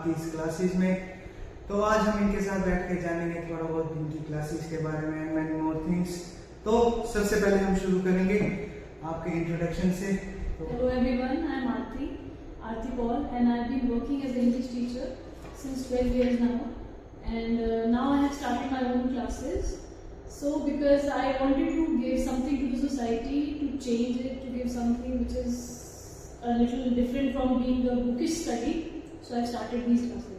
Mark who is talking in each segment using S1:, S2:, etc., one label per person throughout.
S1: आरती's classes में। तो आज हम इनके साथ बैठ के जानेंगे थोड़ा बहुत इनकी क्लासेस के बारे में, मैनी मोर थिंग्स। तो सबसे पहले हम शुरू करेंगे आपके इंट्रोडक्शन से।
S2: Hello everyone, I am Aarti Paul, and I have been working as an English teacher since 12 years now, and now I have started my own classes. So because I wanted to give something to the society, to change it, to give something which is a little different from being a bookish study, so I started these classes.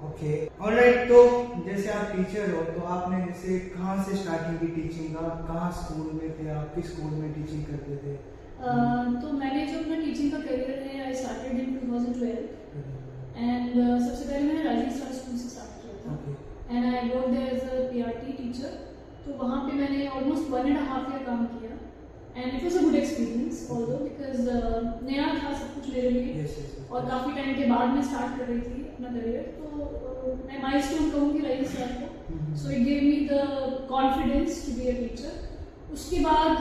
S1: Okay, alright. तो जैसे आप teacher हो, तो आपने जैसे कहाँ से starting की टीचिंग, आप कहाँ स्कूल में थे, आप किस स्कूल में टीचिंग करते थे?
S2: तो मैंने जो अपना टीचिंग का करियर है, आई स्टार्टेड इन 2012 एंड सबसे पहले मैंने राजीव स्टार स्कूल से स्टार्ट किया था and I worked there as a PRT teacher. तो वहाँ पे मैंने ऑलमोस्ट 1.5 ईयर काम किया and it was a good experience although because नया था सब कुछ मेरे लिए। और काफ़ी टाइम के बाद मैं स्टार्ट कर रही थी अपना करियर, तो मैं माइलस्टोन कहूँगी राजीव स्टार को। So it give me the confidence to be a teacher. उसके बाद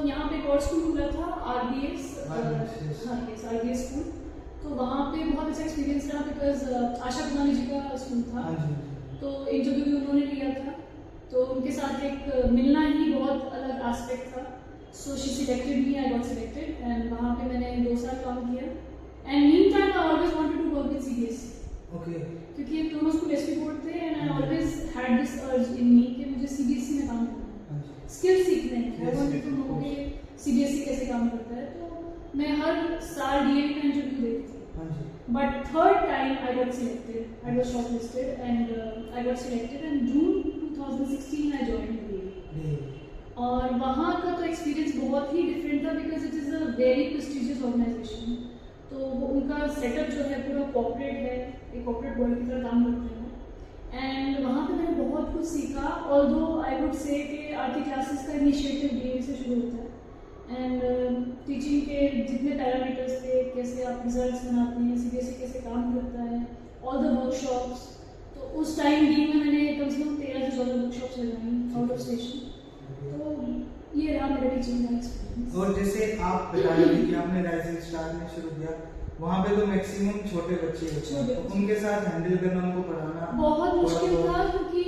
S2: यहाँ पे कोर्स स्कूल खुला था आरबीएस स्कूल, तो वहाँ पे बहुत अच्छा एक्सपीरियंस रहा बिकॉज आशा कुमारी जी का स्कूल था। तो इंटरव्यू भी उन्होंने लिया था, तो उनके साथ एक मिलना ही बहुत अलग एस्पेक्ट था। So she selected me, I got selected and वहाँ पे मैंने 2 साल काम किया एंड mean time I always wanted to work with CBSE.
S1: Okay,
S2: क्योंकि ये दोनों स्कूल एसपी बोर्ड थे and I always had this urge in मी कि मुझे सीबीएसई में काम करना है, स्किल सीखने हैं। आई वांटेड टू नो कि सीबीएसई कैसे काम करता है। तो मैं हर साल डीएवी का इंटरव्यू देती थी, but third time I got selected, I was shortlisted and I got selected and June 2016 I joined DAV. और वहाँ का तो एक्सपीरियंस बहुत ही डिफरेंट था because it is a very prestigious organisation. तो वो उनका सेटअप जो है पूरा कॉर्पोरेट है, एक कॉर्पोरेट वर्ल्ड की तरह काम करते हैं एंड वहाँ पे मैंने बहुत कुछ सीखा। ऑल्दो आई वुड से कि आरती क्लासेस का इनिशिएटिव डीएवी से शुरू होता है एंड टीचिंग के जितने पैरामीटर्स थे, कैसे आप रिजल्ट्स बनाते हैं, सीबीएसई कैसे काम करता है, ऑल द वर्कशॉप्स। तो उस टाइम भी में मैंने कम से कम 13 से 14 वर्कशॉप्स लगाई आउट ऑफ स्टेशन। तो ये रहा मेरा टीचिंग का एक्सपीरियंस।
S1: और जैसे आप बता रहे थे कि आपने राइजिंग स्टार में शुरू किया, वहाँ पे तो मैक्सिमम छोटे बच्चे होते हैं, तो उनके साथ हैंडल करना, उनको पढ़ाना
S2: बहुत मुश्किल था क्योंकि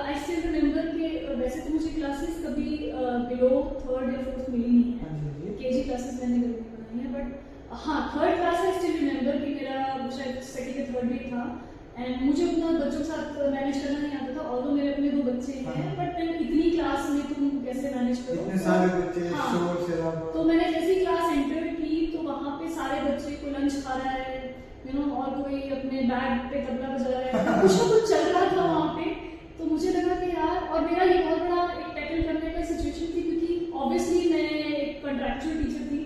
S2: आई स्टिल रिमेम्बर कि वैसे तो मुझे क्लासेस कभी बिलो 3rd या 4th मिली नहीं है, केजी क्लासेस मैंने कभी नहीं बनाई है, बट हाँ 3rd class I still remember कि मेरा शायद 2nd या 3rd डे था एंड मुझे अपना बच्चों के साथ मैनेज करना नहीं आता था। ऑल्दो मेरे अपने 2 बच्चे हैं, बट मैं इतनी क्लास में तुम कैसे मैनेज करो,
S1: इतने सारे बच्चे, शोर शराबा।
S2: तो मैंने जैसी क्लास एंटर की तो वहाँ पे सारे बच्चे कोई लंच खा रहा है और कोई अपने बैग पे तबला बजा रहा है, कुछ ना कुछ चल रहा था वहाँ पे। तो मुझे लगा कि यार, और मेरा ये बहुत बड़ा एक टैकल करने का सिचुएशन थी क्योंकि ऑब्वियसली मैं एक कंट्रैक्चुअल टीचर थी,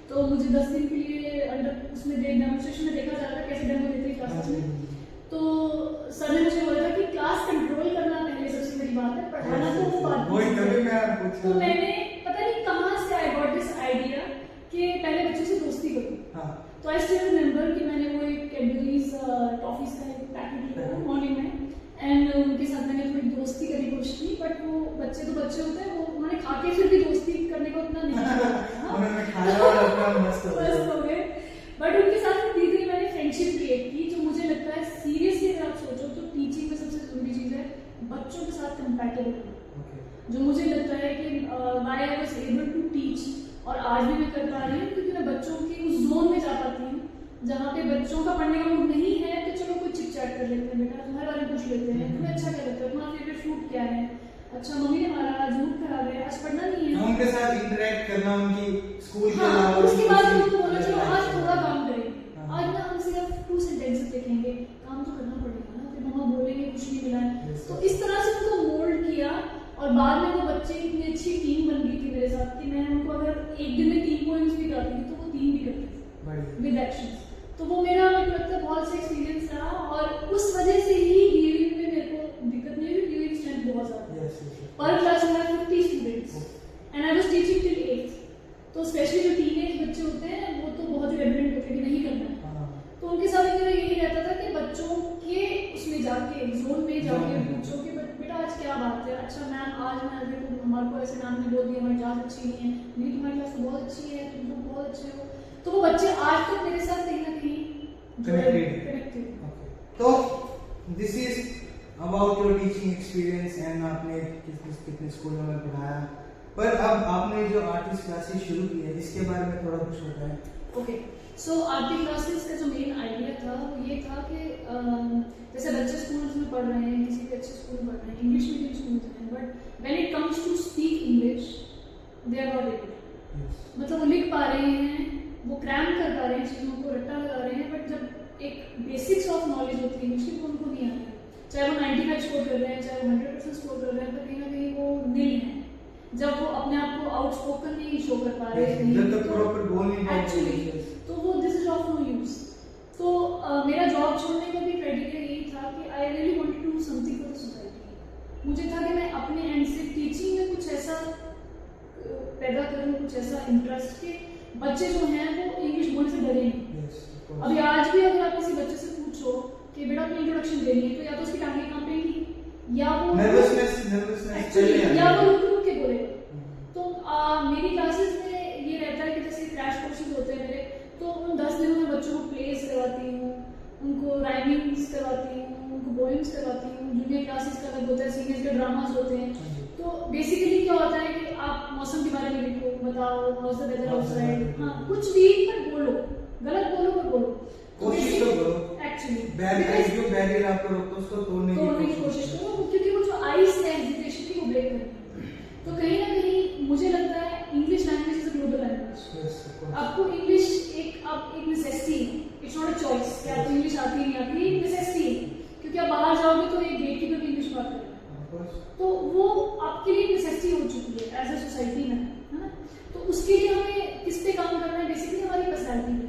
S2: तो मुझे 10 दिन के लिए अंडर उसमें डेमोन्स्ट्रेशन में देखा जा रहा था कैसे डेमो देते हैं क्लासेस में। तो सर ने मुझे बोला था कि क्लास कंट्रोल करना पहले सबसे बड़ी बात है, पढ़ाना तो वो बात है। तो मैंने पता नहीं कहाँ से आई गॉट दिस आइडिया कि पहले बच्चों से दोस्ती करूँ। तो आई स्टिल रिमेम्बर कि मैंने वो एक कैडबरीज टॉफीज का एक पैकेट लिया मॉर्निंग में एंड उनके साथ मैंने थोड़ी दोस्ती करने की कोशिश की, बट वो बच्चे तो बच्चे होते हैं, वो उन्होंने खा के फिर भी दोस्ती करने को इतना नहीं मस्त हो गए। बट उनके साथ धीरे धीरे मैंने फ्रेंडशिप क्रिएट की, जो मुझे लगता है सीरियसली अगर आप सोचो तो टीचिंग में सबसे जरूरी चीज़ है बच्चों के साथ कंपैटिबल होना। जो मुझे लगता है कि why I was able to teach, और आज भी मैं कर पा रही हूँ क्योंकि मैं बच्चों के उस जोन में जा पाती हूँ जहाँ पे बच्चों का पढ़ने का मूड नहीं है तो चलो कुछ चिट चैट कर लेते हैं, बेटा तुम्हारे बारे में पूछ लेते हैं, तुम्हें अच्छा क्या लगता है, तुम्हारा फेवरेट फ्रूट क्या है, अच्छा मम्मी ने हमारा आज मूड खराब है, आज पढ़ना नहीं है,
S1: उनके साथ इंटरेक्ट करना, उनकी स्कूल के
S2: अलावा उसके बाद उनको बोला चलो आज थोड़ा काम करेंगे, आज ना हम सिर्फ 2 सेंटेंसेस लिखेंगे, काम तो करना पड़ेगा ना, फिर मम्मा बोलेंगे कुछ नहीं मिला है। तो इस तरह से उनको मोल्ड किया और बाद में वो बच्चे इतनी अच्छी टीम बन गई थी मेरे साथ कि मैं उनको अगर एक दिन में 3 पॉइंट्स भी करती थी तो वो 3 भी करते थे विद एक्शंस। तो वो मेरा मुझे लगता है बहुत सा एक्सपीरियंस रहा और उस वजह से ही डीएवी में मेरे को दिक्कत नहीं हुई। डीएवी स्ट्रेंथ बहुत ज़्यादा पर क्लास में 50 students and I was teaching till 8th। तो स्पेशली जो टीनेज बच्चे होते हैं वो तो बहुत ही रेबलेंट होते हैं कि नहीं करना है, तो उनके साथ मेरा यही रहता था कि बच्चों के उसमें जाके जोन में जाके पूछो कि बेटा आज क्या बात है, अच्छा मैम आज मैं देखो हमारे को ऐसे मैम ने बोल दिया हमारी क्लास अच्छी नहीं है, नहीं तुम्हारी क्लास तो बहुत अच्छी है, तुम लोग बहुत अच्छे हो। तो वो बच्चे आज तक मेरे साथ कहीं ना कहीं कनेक्टेड।
S1: तो this is about your teaching experience and आपने कितने स्कूलों में पढ़ाया, पर अब आपने जो आर्टिस्ट क्लासेस शुरू की है इसके बारे में थोड़ा कुछ बताएं।
S2: ओके, सो आर्टिस्ट क्लासेस का जो मेन आइडिया था वो ये था कि जैसे बच्चे स्कूल्स में पढ़ रहे हैं, किसी भी अच्छे स्कूल में पढ़ रहे हैं, इंग्लिश मीडियम स्कूल्स हैं, but when it comes to speak English they are not able. मतलब वो लिख पा रहे हैं, वो क्रैम कर पा रहे हैं, चीज़ों को रट्टा लगा रहे हैं, बट जब एक बेसिक्स ऑफ नॉलेज होती है इंग्लिश की तो उनको नहीं आती। चाहे वो 95 स्कोर कर रहे हैं, चाहे वो 100% स्कोर कर रहे हैं, तो कहीं ना कहीं वो नील है जब वो अपने आप को आउटस्पोकन नहीं शो कर पा रहे हैं,
S1: जब तक प्रॉपर बोल नहीं पा रहे
S2: एक्चुअली, तो वो this is of no use. तो मेरा जॉब छोड़ने का भी क्राइटेरिया यही था कि I really wanted to do something for the society. मुझे था कि मैं अपने एंड से टीचिंग में कुछ ऐसा पैदा करूं, कुछ ऐसा इंटरेस्ट के बच्चे जो हैं वो इंग्लिश बोलने से डरे नहीं। अभी आज भी अगर आप किसी बच्चे से पूछो कि बेटा अपनी इंट्रोडक्शन देनी है, तो या तो उसकी टांगें कांपेंगी या वो
S1: नर्वसनेस
S2: या वो रुक के बोलेगा। तो मेरी क्लासेस में ये रहता है कि जैसे क्रैश कोर्सेज होते हैं मेरे, तो उन 10 दिनों में बच्चों को प्लेस करवाती हूँ, उनको राइमिंग्स करवाती हूँ, उनको पोएम्स करवाती हूँ। जूनियर क्लासेस का अलग होता है, सीनियर्स के ड्रामास होते हैं। तो बेसिकली क्या होता है कि आप मौसम के बारे में लिखो, बताओ हाउ द वेदर आउटसाइड, हाँ कुछ भी पर बोलो, गलत बोलो पर बोलो,
S1: कोशिश तो करो
S2: एक्चुअली
S1: बैरियर आपको रोकता है उसको तोड़ने
S2: की कोशिश करो, क्योंकि वो जो आइस है हेजिटेशन की वो ब्रेक करनी है। तो कहीं ना कहीं मुझे लगता है English language is a global language. आपको इंग्लिश एक नेसेसिटी है, इट्स नॉट अ चॉइस कि आपको इंग्लिश आती नहीं आती, एक नेसेसिटी है, क्योंकि आप बाहर जाओगे तो एक गेटकीपर भी इंग्लिश बात करेगा, तो वो आपके लिए नेसेसिटी हो चुकी है एज अ सोसाइटी में, है ना। तो उसके लिए हमें किस पे काम करना है, बेसिकली हमारी पर्सनैलिटी पे।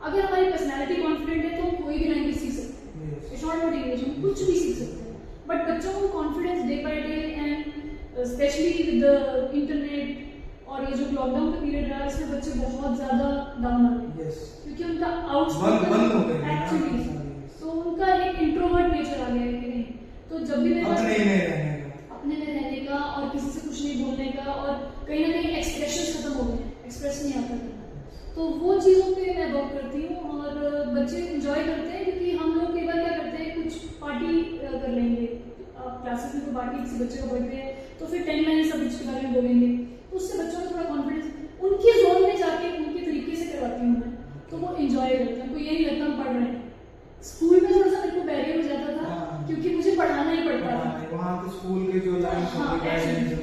S2: अगर हमारी पर्सनैलिटी कॉन्फिडेंट है तो हम कोई भी लैंग्वेज सीख सकते हैं, इट्स नॉट अबाउट इंग्लिश, हम कुछ भी सीख सकते हैं। बट बच्चों को confidence day by day and specially with the internet और ये जो लॉकडाउन का पीरियड रहा है इसमें बच्चे बहुत ज्यादा डाउन आ गए, क्योंकि उनका आउटस्पोकन एक्चुअली, तो उनका एक इंट्रोवर्ट नेचर आ गया है कि नहीं। तो जब भी मेरे अपने में रहने का और किसी से कुछ नहीं बोलने का, और कहीं ना कहीं एक्सप्रेशन खत्म हो गए, एक्सप्रेस नहीं आता था, तो वो चीज़ों पे मैं वर्क करती हूँ और बच्चे इंजॉय करते हैं। क्योंकि हम लोग कई बार क्या करते हैं, कुछ पार्टी कर लेंगे, क्लासेस में कोई पार्टी किसी बच्चे का बर्थडे है तो फिर 10 लाइन सब्जेक्ट के बारे में बोलेंगे, तो उससे बच्चों को थोड़ा कॉन्फिडेंस उनके जोन में जाके उनके तरीके से करवाती हूँ मैं, तो वो इंजॉय करते हैं, उनको ये नहीं लगता हम पढ़ रहे हैं। स्कूल में थोड़ा सा मेरे को बैरियर हो जाता था क्योंकि मुझे पढ़ाना ही पड़ता था,
S1: वहाँ तो स्कूल के जो लाइन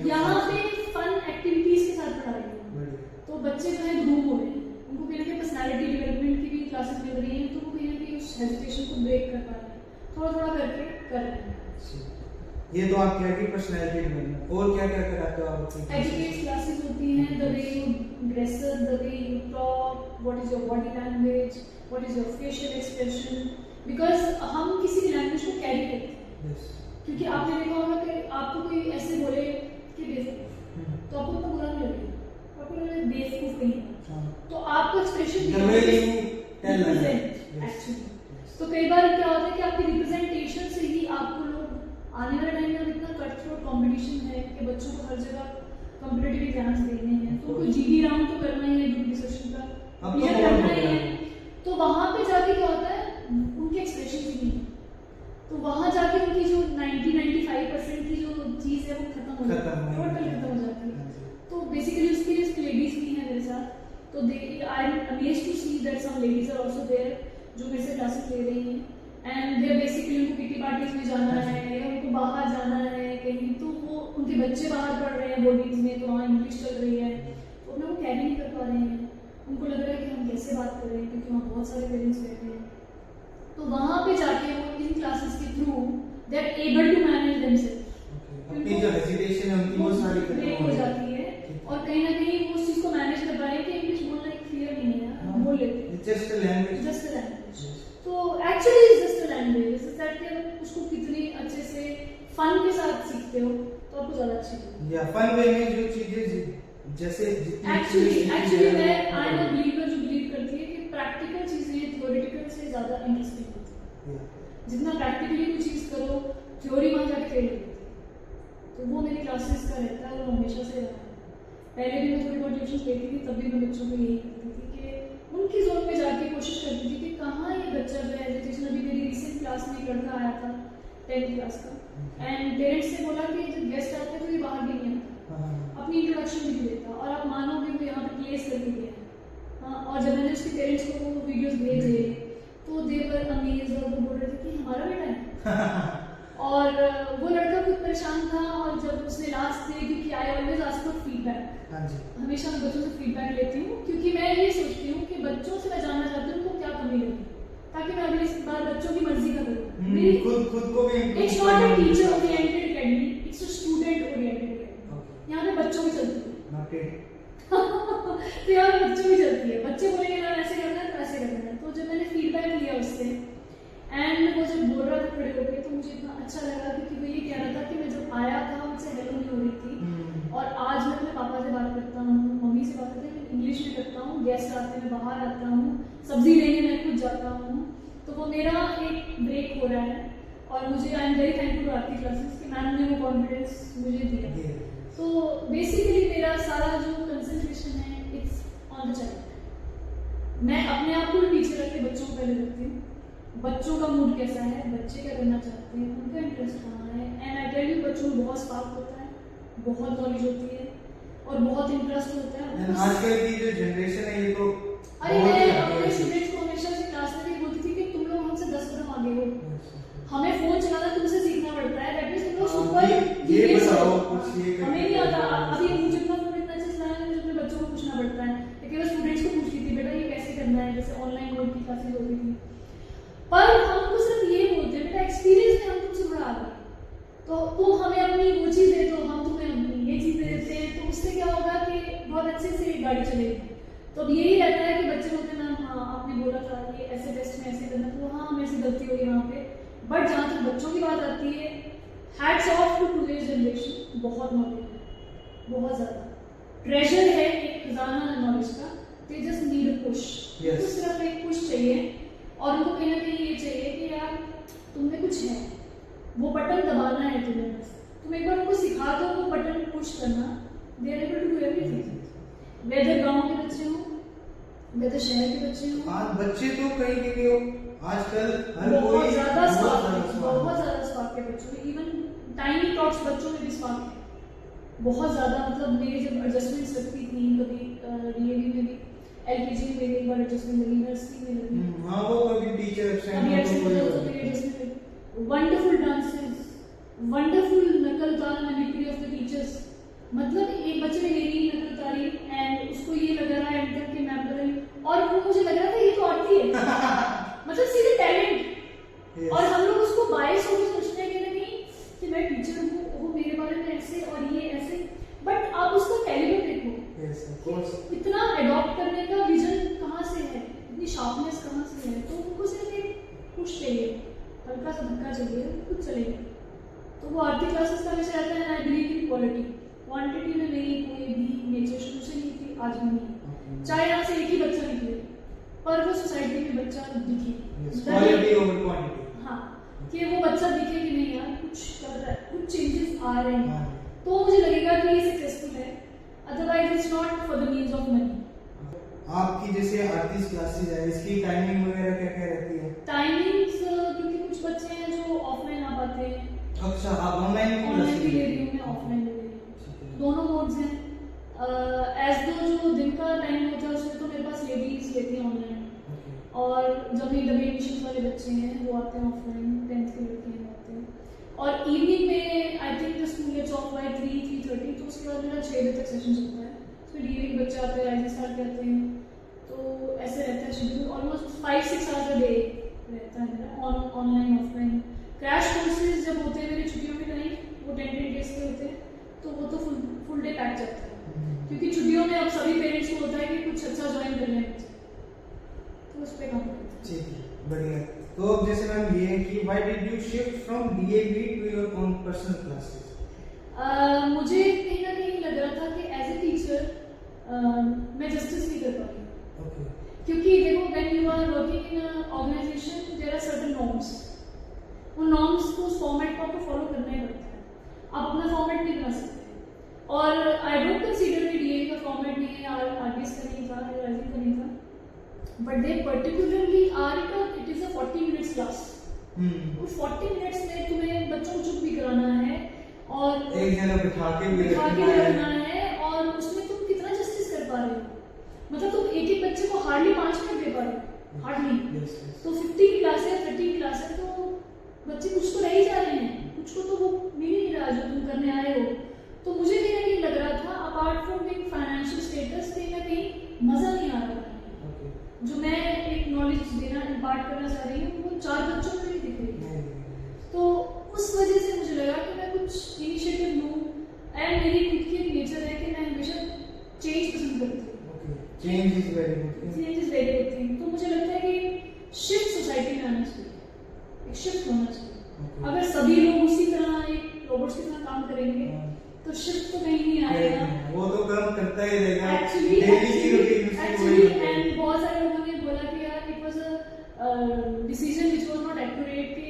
S2: यहाँ पे फन एक्टिविटीज के साथ पढ़ाई है, तो बच्चे जो है ग्रूम हो रहे हैं, उनको कहीं ना कहीं पर्सनैलिटी डेवलपमेंट की भी क्लासेस मिल रही हैं, तो वो कहीं ना कहीं उस हेजिटेशन को ब्रेक कर पा रहे हैं, थोड़ा थोड़ा करके कर रहे हैं।
S1: ये तो आप क्या की पर्सनैलिटी डेवलपमेंट, और क्या क्या कराते हो आप?
S2: एजुकेट क्लासेस होती हैं, the way you dress up, the way you talk, what is your body language, what is your facial expression, because हम किसी भी लैंग्वेज को कैरी करते हैं। क्योंकि आपने देखा होगा कि आपको कोई ऐसे बोले कि बेवकूफ, तो आपको इतना बुरा नहीं लगेगा, आपको लगेगा बेवकूफ नहीं, तो आपका एक्सप्रेशन एक्चुअली। तो कई बार क्या होता है कि आपकी रिप्रेजेंटेशन से ही आपको लोग आने वाले टाइम में इतना कट थ्रोट कॉम्पिटिशन है कि बच्चों को हर जगह कॉम्पिटिटिव एग्जाम्स देने हैं, तो कोई जीडी राउंड तो करना ही है, ग्रुप डिस्कशन का क्लियर करना ही है, तो वहां पे जाके क्या होता है उनके एक्सप्रेशन भी नहीं, तो वहां जाके उनकी जो 90-95% की जो चीज है वो खत्म हो जाती है, टोटल खत्म हो जाती है। तो बेसिकली उसके लिए लेडीज भी हैं मेरे साथ, तो I am amazed to see that some ladies are also there जो मेरे से क्लासेस ले रही हैं, एंड दे बेसिकली उनको किटी पार्टीज में जाना है या उनको बाहर जाना है कहीं, तो वो उनके बच्चे बाहर पढ़ रहे हैं बोर्डिंग्स में, तो वहाँ इंग्लिश चल रही है, तो अपने वो कैरी नहीं कर पा रहे हैं, उनको लग रहा है कि हम कैसे बात कर रहे हैं, क्योंकि वहाँ बहुत सारे पेरेंट्स बैठे हैं। तो वहाँ पे जाके वो इन क्लासेस के through they are able to manage themselves,
S1: अपनी जो हेजिटेशन है उनकी वो सारी खत्म
S2: हो जाती है, और कहीं ना कहीं वो उस चीज को मैनेज कर पा रहे हैं कि इंग्लिश बोलना एक क्लियर नहीं है, हम बोल लेते हैं,
S1: just a language,
S2: just a language. तो actually is just a language, is that कि अगर उसको कितनी अच्छे से फन के साथ सीखते हो तो आपको ज्यादा अच्छी लगेगी।
S1: या फन वे में जो चीजें जैसे
S2: एक्चुअली मैं आई एम अ बिलीवर जो बिलीव करती है कि प्रैक्टिकल चीजें थ्योरेटिकल से ज्यादा इंटरेस्टिंग होती है, जितना प्रैक्टिकली कोई चीज करो थ्योरी वहां जाके फेल होती है, तो वो मेरी क्लासेस का रहता है, वो हमेशा से रहा है। पहले भी मैं थोड़ी बहुत ट्यूशन लेती थी, तब भी मैं बच्चों को यही करती थी कि उन उनकी जोन में जाके कोशिश करती थी कि कहाँ ये बच्चा जो है एजुकेशन, अभी मेरी रिसेंट क्लास में एक लड़का आया था 10th क्लास का, एंड पेरेंट्स ने बोला कि जब गेस्ट आते हैं तो ये बाहर भी नहीं आता, अपनी इंट्रोडक्शन भी नहीं देता, और आप मानोगे वो यहाँ पे प्लेस करके गया है। हाँ, और जब मैंने उसके पेरेंट्स को वो वीडियोस भेजे तो दे वर अमेज्ड, और वो बोल रहे थे कि हमारा बेटा है। और वो लड़का खुद परेशान था, और जब उसने लास्ट डे, क्योंकि I always ask for feedback, हमेशा मैं बच्चों से फीडबैक लेती हूँ, क्योंकि मैं ये सोचती हूँ कि बच्चों से मैं जानना चाहती हूँ उनको क्या कमी लगी, ताकि मैं अगली बार बच्चों की मर्जी का करूँ। मेरी
S1: खुद को भी
S2: it's not a teacher oriented academy, it's a student oriented academy. यहाँ पे बच्चों की चलती है। तो यहाँ पे बच्चों की चलती है, बच्चे बोलेंगे ना ऐसे करना है तो ऐसे करना है। तो जब मैंने फीडबैक लिया उससे, एंड वो जब बोल रहा था खड़े होकर, तो मुझे इतना अच्छा लगा, क्योंकि वो ये कह रहा था कि मैं जब आया था मुझसे हेलो नहीं हो रही थी, और आज मैं अपने पापा से बात करता हूँ, मम्मी से बात करते हैं, मैं इंग्लिश में करता हूँ, गेस्ट आते हैं मैं बाहर आता हूँ, सब्जी लेने मैं खुद जाता हूँ। तो वो मेरा एक ब्रेक हो रहा है, और मुझे I am very thankful to Aarti classes कि मैम ने वो कॉन्फिडेंस मुझे दिया। तो बेसिकली मेरा सारा जो कंसंट्रेशन है इट्स ऑन द चाइल्ड। मैं अपने आप को भी पीछे रख के बच्चों को पहले रखती हूँ, बच्चों का मूड कैसा है, बच्चे क्या करना चाहते हैं, उनका इंटरेस्ट कहाँ है, एंड आई टेल यू बच्चों को बहुत स्पार्क होता है, बहुत नॉलेज होती है, और बहुत इंटरेस्ट होता है।
S1: आजकल की जो जनरेशन है ये तो,
S2: अरे मैं अपने स्टूडेंट्स को हमेशा से क्लास में भी बोलती थी कि तुम लोग हमसे 10 कदम आगे हो, हमें फोन चलाना तुमसे सीखना पड़ता है, दैट मींस तुम लोग सुपर
S1: ये बताओ कुछ, ये
S2: हमें नहीं आता। अभी मुझे अपना फोन इतना अच्छा चलाना है, मुझे अपने बच्चों को पूछना पड़ता है, लेकिन मैं स्टूडेंट्स को पूछती थी बेटा ये कैसे करना है, जैसे ऑनलाइन बोर्ड की क्लासेस होती थी, पर हमको सिर्फ ये बोलते हैं बेटा एक्सपीरियंस में हम तुमसे बड़ा आ गए, तो तुम हमें अपनी वो चीज़ दे दो, हम तुम्हें अपनी ये चीज़ देते हैं, तो उससे क्या होगा कि बहुत अच्छे से गाड़ी चलेगी। तो अब यही रहता है कि बच्चे बोलते हैं मैम हाँ आपने बोला था ये ऐसे टेस्ट में ऐसे करना, तो हाँ मेरे से गलती हुई यहाँ पे। बट जहाँ तक बच्चों की बात आती है, hats off to today's generation, बहुत नॉलेज है, बहुत ज़्यादा ट्रेजर है, एक खजाना है नॉलेज का। They just need a push, तो सिर्फ एक पुश चाहिए, और उनको कहीं ना कहीं ये चाहिए कि यार तुमने कुछ है, वो बटन दबाना है तुम्हें, बस तुम एक बार उनको सिखा दो वो बटन पुश करना, they are able to do everything. Whether गांव के बच्चे हो, वेदर शहर के बच्चे हो,
S1: आज बच्चे तो कहीं भी हो, आजकल हर कोई
S2: बहुत ज्यादा स्पार्क है बच्चों में, इवन टाइनी टॉक्स बच्चों में भी स्पार्क है बहुत ज्यादा। मतलब मेरे जब एडजस्टमेंट्स लगती थी, कभी डीएवी में भी, एलकेजी में मेरी एक बार एडजस्टमेंट लगी, नर्सरी में लगी,
S1: हां वो कभी teacher
S2: absent, wonderful dances, wonderful नकल उतारना, मिमिक्री ऑफ द टीचर्स। मतलब एक बच्चे ने मेरी नकल उतारी एंड उसको ये लग रहा है एंड कि मैं कर रही, और वो मुझे लग रहा था ये तो आती है मतलब सीधे टैलेंट। और हम लोग उसको बायस होकर सोचते हैं कि नहीं कि मैं टीचर हूँ, वो मेरे बारे में ऐसे और ये ऐसे, बट आप उसका कैलिबर देखो, इतना अडॉप्ट करने का विजन कहाँ से है, इतनी शार्पनेस कहाँ से है। तो उनको सिर्फ एक पुश चाहिए, हल्का सा धक्का चाहिए, कुछ चलेगा। तो वो आरती क्लासेस का विषय रहता है, I believe in quality, quantity में मेरी कोई भी नेचर शुरू से नहीं थी, आज भी नहीं, चाहे यहाँ से एक ही बच्चा निकले, पर वो सोसाइटी में बच्चा दिखे,
S1: क्वालिटी ओवर क्वांटिटी,
S2: हाँ, कि वो बच्चा दिखे कि नहीं यार कुछ कर रहा है, कुछ चेंजेस आ रहे हैं, तो मुझे लगेगा कि ये सक्सेसफुल है। Otherwise it's not for the means of money.
S1: आपकी जैसे आरती क्लासेस है, इसकी टाइमिंग वगैरह क्या क्या रहती है?
S2: टाइमिंग्स क्योंकि कुछ बच्चे हैं जो ऑफलाइन आ पाते हैं,
S1: अच्छा आप ऑनलाइन
S2: भी ले रही हूँ मैं, ऑफलाइन भी ले रही हूँ, दोनों मोड्स हैं। एज दो जो दिन का टाइम होता है उसमें तो मेरे पास लेडीज लेती हैं ऑनलाइन, और जब ये डबल एडमिशन वाले बच्चे हैं वो आते हैं ऑफलाइन, 10th के लड़के हैं आते हैं। और इवनिंग में I think the school gets off by 3:30, तो उसके बाद मेरा 6 बजे तक सेशन चलता है, उसमें डीएवी के बच्चे आते हैं, राइजिंग स्टार के आते हैं, तो ऐसे रहता है schedule, almost 5-6 hours a day रहता है मेरा, ऑनलाइन ऑफलाइन। क्रैश कोर्सेज जब होते हैं मेरी छुट्टियों के टाइम, वो 10 डेज के होते हैं, तो वो तो फुल डे पैक जाता है, क्योंकि छुट्टियों में अब सभी पेरेंट्स को होता है कि कुछ अच्छा ज्वाइन कर लें, तो उस पर काम करते हैं।
S1: ठीक है, बढ़िया। तो अब जैसे मैम ये है कि why did you shift from DAV to your own personal classes?
S2: मुझे कहीं ना कहीं लग रहा था कि एज ए टीचर मैं जस्टिस नहीं कर पाई, क्योंकि देखो when you are working in a organisation there are certain norms, उन नॉर्म्स को, उस फॉर्मेट को आपको फॉलो करना ही पड़ता है, आप अपना फॉर्मेट नहीं बना सकते। और आई डोंट कंसीडर कि डीएवी का फॉर्मेट नहीं है, आरबीएस का नहीं था, राइजिंग का नहीं था, but they particularly are it is a 40 minutes class. उस 40 मिनट्स में तुम्हें बच्चों को चुप भी कराना है और
S1: एक जगह बिठा के भी
S2: रखना है और उसमें तुम कितना जस्टिस कर पा रहे हो, मतलब तुम एक एक बच्चे को हार्डली 5 मिनट दे पा रहे हो, हार्डली। तो 50 की क्लास है, 30 की क्लास है, तो बच्चे कुछ तो रह ही जा रहे हैं, कुछ को तो वो मिल ही नहीं रहा जो तुम करने आए हो। तो मुझे कहीं ना कहीं लग रहा था apart from being financial status कहीं ना कहीं मजा नहीं आ रहा था। जो मैं एक नॉलेज देना इम्पार्ट करना चाह रही हूँ वो 4 बच्चों में नहीं दिख रही। तो उस वजह से मुझे लगा कि मैं कुछ इनिशिएटिव लूँ, एंड मेरी खुद की एक नेचर है कि मैं हमेशा चेंज पसंद करती हूँ।
S1: Change is very good
S2: thing. तो मुझे लगता है कि शिफ्ट सोसाइटी में आना चाहिए, एक शिफ्ट होना चाहिए। अगर सभी लोग उसी तरह एक रोबोट्स की तरह काम करेंगे तो शिफ्ट तो कहीं नहीं आएगा,
S1: वो तो काम करता ही रहेगा।
S2: एक्चुअली एंड बहुत सारे लोगों ने बोला कि यार it was a decision which was not accurate कि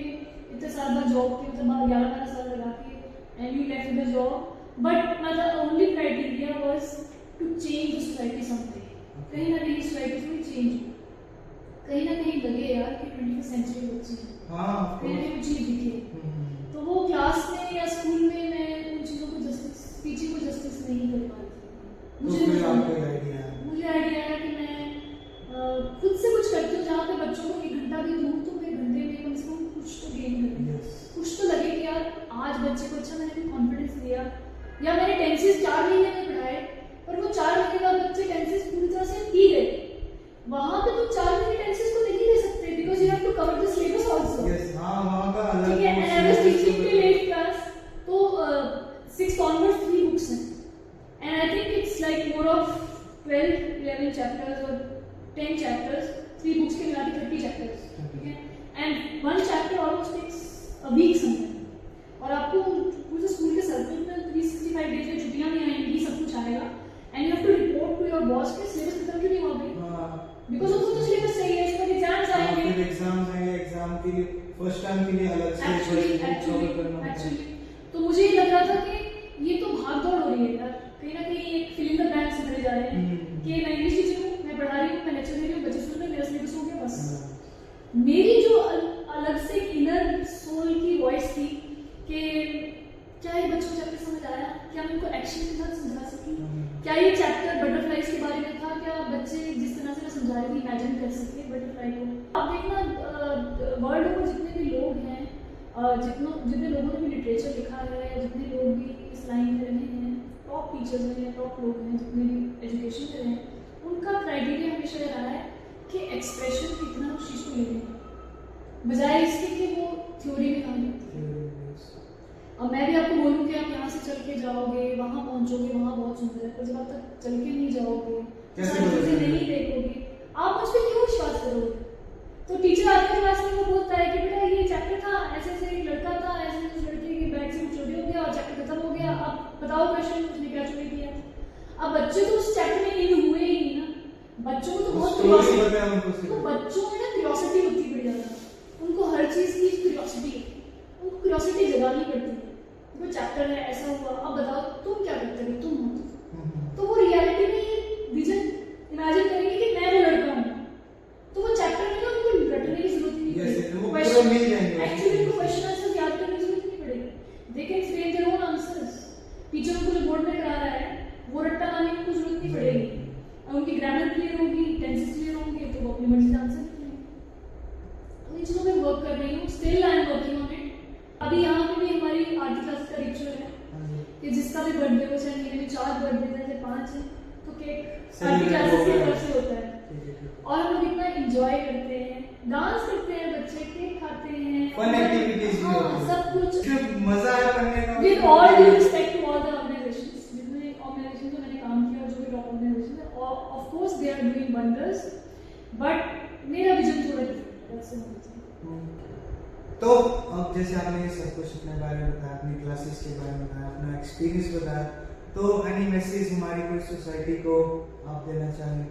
S2: इतने साल बाद जॉब की, मतलब 11 साल लगा के and you left the job, but my the only criteria was to change the society something. कहीं ना कहीं सोसाइटी थोड़ी चेंज हो, कहीं ना कहीं लगे यार कि 21वीं सेंचुरी बच्ची है, कहीं ना कहीं चीज दिखे। तो वो क्लास में या स्कूल में मैं उन चीजों को जस्टिस, टीचिंग को जस्टिस नहीं कर पा रही थी। मुझे आइडिया है कि मैं खुद से कुछ करती हूँ जहाँ पे बच्चों को 1 घंटा भी दूँ तो 1 घंटे में कम से कम कुछ तो गेन करें, कुछ तो लगे कि यार आज बच्चे को अच्छा मैंने कॉन्फिडेंस दिया, या मैंने टेंसेस 4 महीने में पढ़ाए पर वो 4 महीने बाद बच्चे टेंसेस पूरी तरह से पी गए। वहाँ पे तुम 4 महीने टेंसेस को नहीं ले सकते because you have to cover the syllabus also. ठीक है, and I was teaching till 8th class, तो 6th onwards 3 बुक्स हैं, and I think it's like more of 12-11 chapters और 10 चैप्टर्स, 3 बुक्स के मिला के 30 चैप्टर्स। ठीक है, and 1 chapter almost takes a week something, और आपको पूरे स्कूल के सर्कल में 365 डेज में छुट्टियां नहीं आएंगी, सब कुछ आएगा, and you have to report to your boss कि सिलेबस खत्म क्यों नहीं हुआ भाई, बिकॉज़ उनको तो सिलेबस चाहिए, इसका एग्जाम्स आएंगे,
S1: एग्जाम के लिए फर्स्ट टाइम के लिए अलग से
S2: एक्चुअली तो मुझे ये लग रहा था कि ये तो भाग दौड़ हो रही है यार, कहीं ना कहीं एक फिल इन द ब्लैंक्स से भरे जा रहे हैं कि मैं इंग्लिश टीचर हूँ, मैं पढ़ा रही हूँ, मैं लेक्चर दे रही हूँ, बच्चे सुन रहे हैं, मेरा सिलेबस हो गया बस। मेरी जो अलग से इनर सोल की वॉइस थी कि क्या ये बच्चों को चैप्टर समझ आया, क्या मैं इनको एक्शन के साथ समझा सकी, क्या ये चैप्टर बटरफ्लाइज के बारे में था, क्या बच्चे जिस तरह से मैं समझा रही थी इमेजिन कर सके बटरफ्लाई को। अब देखना वर्ल्ड में जितने भी लोग हैं, जितने लोगों ने भी लिटरेचर लिखा है, जितने लोग भी इस लाइन में रहे हैं, टॉप टीचर्स हैं, टॉप लोग हैं, जितने भी एजुकेशन में रहे हैं, उनका क्राइटेरिया हमेशा रहा है कि एक्सप्रेशन कितना उस चीज़ को ले लें, बजाय इसके कि वो थ्योरी में काम करती है। अब मैं भी आपको बोलूँ कि आप यहाँ से चल के जाओगे, वहाँ पहुँचोगे, वहाँ बहुत सुंदर है, पर जब आप तक चल के नहीं जाओगे, सारी चीज़ें नहीं देखोगे, आप मुझ पर क्यों विश्वास करोगे? तो टीचर आपके क्लास में वो बोलता है कि बेटा ये चैप्टर था, ऐसे ऐसे एक लड़का था, ऐसे उस लड़के के बैग से कुछ चोरी हो गया और चैप्टर खत्म हो गया, अब बताओ क्वेश्चन उसने क्या चोरी किया। अब बच्चे तो उस चैप्टर में इन हुए ही नहीं ना, बच्चों को तो बहुत क्यूरियोसिटी, तो बच्चों में ना क्यूरियोसिटी होती है बड़ी ज़्यादा, उनको हर चीज़ की क्यूरियोसिटी है, उनको क्यूरियोसिटी जगानी पड़ती है। वो चैप्टर है, ऐसा हुआ, अब बताओ तुम क्या करते हो, तुम हो, तो वो रियलिटी में ये विजन इमेजिन करेंगे कि मैं वो लड़का हूँ, तो वो चैप्टर में ना उनको रटने की जरूरत नहीं पड़ेगी, एक्चुअली उनको क्वेश्चन आंसर याद करने की जरूरत नहीं पड़ेगी, they can frame their own answers. Teacher उनको जो बोर्ड में करा रहा है वो रट्टा मारने की जरूरत नहीं पड़ेगी, और उनकी ग्रामर क्लियर होगी, टेंसेस क्लियर होंगे, तो वो अपनी मर्जी से आंसर लिखेंगे। तो इन चीज़ों में वर्क कर रही हूँ, still I am working on it. अभी यहाँ पे भी हमारी आर्ट क्लास का रिचुअल है कि जिसका भी बर्थडे हो, चाहे महीने में 4 बर्थडे है, 5 है, तो केक आर्ट क्लासेस की तरफ से होता है, और हम लोग इतना एंजॉय करते हैं, डांस करते हैं, बच्चे केक खाते हैं,
S1: फन एक्टिविटीज भी होती हैं,
S2: सब कुछ
S1: मजा है करने का।
S2: With all due respect to all the organisations, जितने ऑर्गेनाइजेशन जो मैंने काम किया और जो भी टॉप ऑर्गेनाइजेशन है, of course they are doing wonders, but मेरा विजन थोड़ा डिफरेंट है।
S1: तो अब जैसे आपने सब कुछ अपने बारे में बताया, अपनी क्लासेस के बारे में बताया, अपना एक्सपीरियंस बताया, तो एनी मैसेज हमारी कोई सोसाइटी को आप देना चाहें?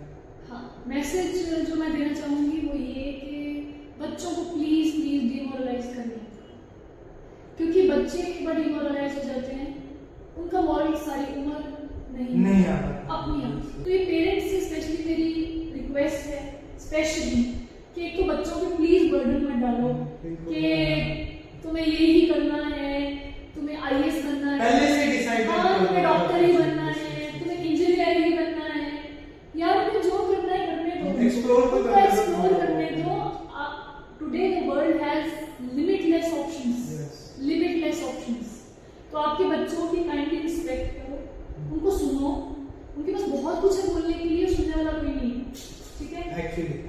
S2: हाँ, मैसेज जो मैं देना चाहूँगी वो ये कि बच्चों को प्लीज़ डिमोरलाइज करना, क्योंकि बच्चे एक बार डिमोरलाइज हो जाते हैं, उनका मॉरल सारी उम्र नहीं
S1: आता
S2: अपनी आप। तो ये पेरेंट्स से स्पेशली मेरी रिक्वेस्ट है, स्पेशली कि एक तो बच्चों के प्लीज बर्डन मत डालो कि तुम्हें यही करना है, तुम्हें आईएएस बनना है,
S1: पहले से डिसाइड
S2: तुम्हें डॉक्टर ही बनना है, तुम्हें इंजीनियर ही बनना है, यार तुम्हें जो करना है करने दो, एक्सप्लोर करने दो। Today the world has limitless options. तो आपके बच्चों की काइंडली रिस्पेक्ट करो, उनको सुनो, उनके पास बहुत कुछ है बोलने के लिए, सुनने वाला कोई नहीं है, ठीक है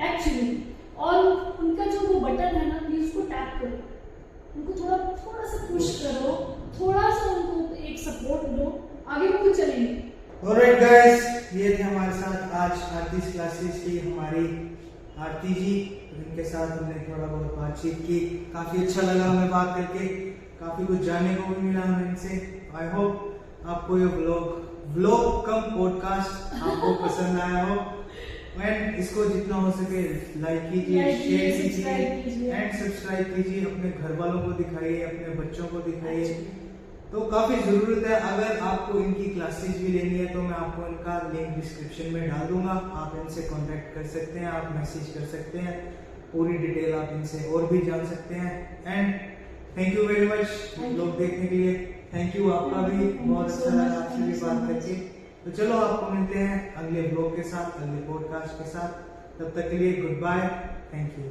S2: एक्चुअली। और उनका जो वो बटन है ना, प्लीज उसको टैप करो, उनको थोड़ा सा पुश करो, थोड़ा सा उनको एक सपोर्ट दो, आगे वो खुद चलेंगे।
S1: ऑलराइट गाइस, ये थे हमारे साथ आज आरती क्लासेस की हमारी आरती जी, इनके साथ हमने थोड़ा बहुत बातचीत की, काफी अच्छा लगा हमें बात करके, काफी कुछ जानने को भी मिला हमें इनसे। आई होप आपको ये व्लॉग कम पॉडकास्ट आपको पसंद आया हो, एंड इसको जितना हो सके लाइक कीजिए, शेयर कीजिए एंड सब्सक्राइब कीजिए, अपने घर वालों को दिखाइए, अपने बच्चों को दिखाइए। तो काफी जरूरत है। अगर आपको इनकी क्लासेस भी लेनी है तो मैं आपको इनका लिंक डिस्क्रिप्शन में डाल दूंगा, आप इनसे कांटेक्ट कर सकते हैं, आप मैसेज कर सकते हैं, पूरी डिटेल आप इनसे और भी जान सकते हैं। And thank you very much लोग देखने के लिए, थैंक यू, आपका भी बहुत अच्छा लगा आपसे भी बात करके। तो चलो आपको मिलते हैं अगले ब्लॉग के साथ, अगले पॉडकास्ट के साथ, तब तक के लिए गुड बाय, थैंक यू।